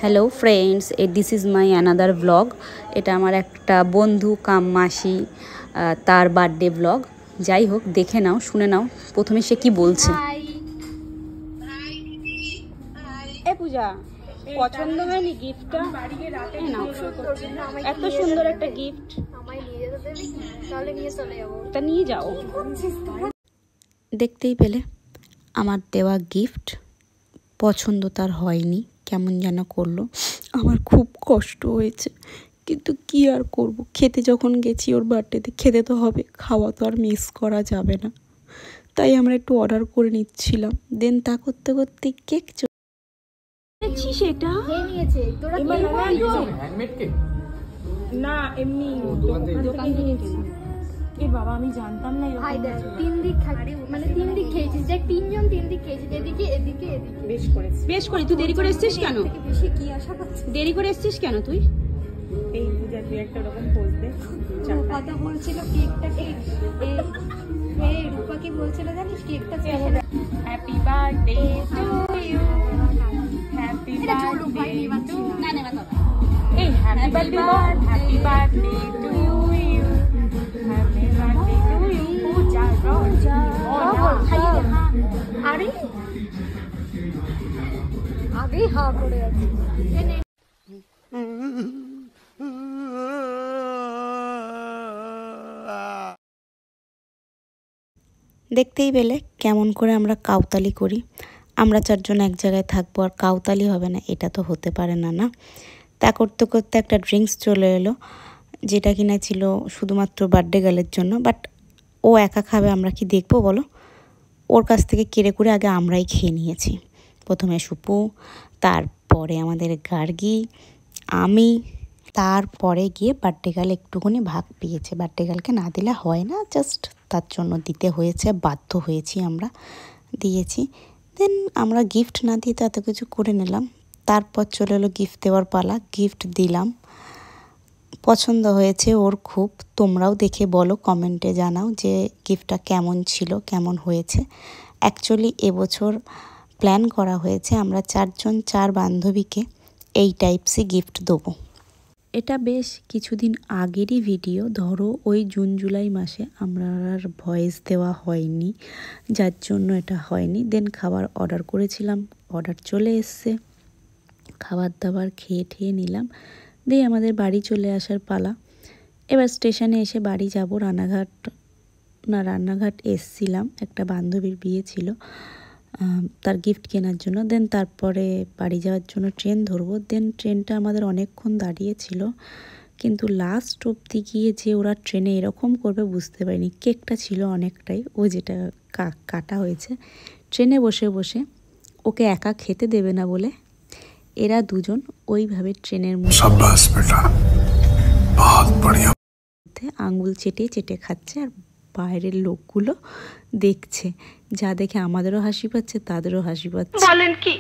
Hello friends, this is my another blog. এটা আমার একটা বন্ধু কাম মাসি তার বার্থডে ব্লগ। যাই হোক, দেখে নাও, শুনে নাও প্রথমে সে কি বলছে। এ পূজা, পছন্দ হয়নি গিফটটা? এত সুন্দর একটা গিফট, তা নিয়ে যাও। দেখতেই পেলে আমার দেওয়া গিফট পছন্দ তার হয়নি, কেমন যেন করলো। আমার খুব কষ্ট হয়েছে, কিন্তু কি আর করব, খেতে যখন গেছি ওর বার্থডেতে খেতে তো হবে, খাওয়া তো আর মিস করা যাবে না। তাই আমরা একটু অর্ডার করে নিচ্ছিলাম। দেন তা করতে করতে কেক দেখছিস, এটা নিয়েছে তোরা হ্যান্ডমেড কেক না, এমনি দোকান থেকে কিনেছি। এ বাবা, আমি জানতাম না। ভাই দেখ, তিন দিক খেয়েছিস, দেখ তিনজন তিন দিক খেয়েছিস, এদিকে এদিকে এদিকে। বেশ করে তুই দেরি করে এসেছিস কেন? বেশি কি আশা করছিস? দেরি করে এসেছিস কেন তুই? এই পূজা তুই একটা রকম পোজ দে। কথা বলছিল কেকটা এই রূপা কি বলছিল জানিস, কেকটা special. Happy birthday to you, happy birthday to না না এই happy birthday to you, happy birthday to you Puja Roja. আরে আগেই হা করে আছে। দেখতেই পেলে কেমন করে আমরা কাউতালি করি। আমরা চারজন এক জায়গায় থাকবো আর কাউতালি হবে না, এটা তো হতে পারে না। না, তা করতে করতে একটা ড্রিঙ্কস চলে এলো, যেটা কিনা ছিল শুধুমাত্র বার্থডে গার্লের জন্য। বাট ও একা খাবে, আমরা কি দেখবো বলো? ওর কাছ থেকে কেড়ে করে আগে আমরাই খেয়ে নিয়েছি। প্রথমে সুপু, তারপরে আমাদের গার্গী, আমি, তারপরে গিয়ে বার্থডে গার্ল একটুখানি ভাগ পেয়েছে। বার্থডে গার্লকে না দিলে হয় না, জাস্ট তার জন্য দিতে হয়েছে, বাধ্য হয়েছি, আমরা দিয়েছি। দেন আমরা গিফট না দিয়ে তো এত কিছু করে নিলাম। তারপর চলে এলো গিফট দেওয়ার পালা। গিফট দিলাম, পছন্দ হয়েছে ওর খুব। তোমরাও দেখে বলো, কমেন্টে জানাও যে গিফটটা কেমন ছিল, কেমন হয়েছে। অ্যাকচুয়ালি এবছর প্ল্যান করা হয়েছে আমরা চারজন, চার বান্ধবীকে এই টাইপসই গিফট দেবো। এটা বেশ কিছুদিন আগেরই ভিডিও, ধরো ওই জুন জুলাই মাসে। আমরা আর ভয়েস দেওয়া হয়নি, যার জন্য এটা হয়নি। দেন খাবার অর্ডার করেছিলাম, অর্ডার চলে এসছে, খাবার দাবার খেয়ে ঠেয়ে নিলাম। দিয়ে আমাদের বাড়ি চলে আসার পালা। এবার স্টেশনে এসে বাড়ি যাব। রান্নাঘাট এসছিলাম, একটা বান্ধবীর বিয়ে ছিল, তার গিফট কেনার জন্য। দেন তারপরে বাড়ি যাওয়ার জন্য ট্রেন ধরবো। দেন ট্রেনটা আমাদের অনেকক্ষণ দাঁড়িয়েছিল, কিন্তু লাস্ট অবধি গিয়ে যে ওরা ট্রেনে এরকম করবে বুঝতে পারিনি। কেকটা ছিল অনেকটাই, ও যেটা কাটা হয়েছে। ট্রেনে বসে বসে ওকে একা খেতে দেবে না বলে এরা দুজন ওইভাবে ট্রেনের মধ্যে আঙুল চেটে চেটে খাচ্ছে, আর বাইরের লোকগুলো দেখছে। যা দেখে আমাদেরও হাসি পাচ্ছে, তাদেরও হাসি পাচ্ছে। বলেন কি?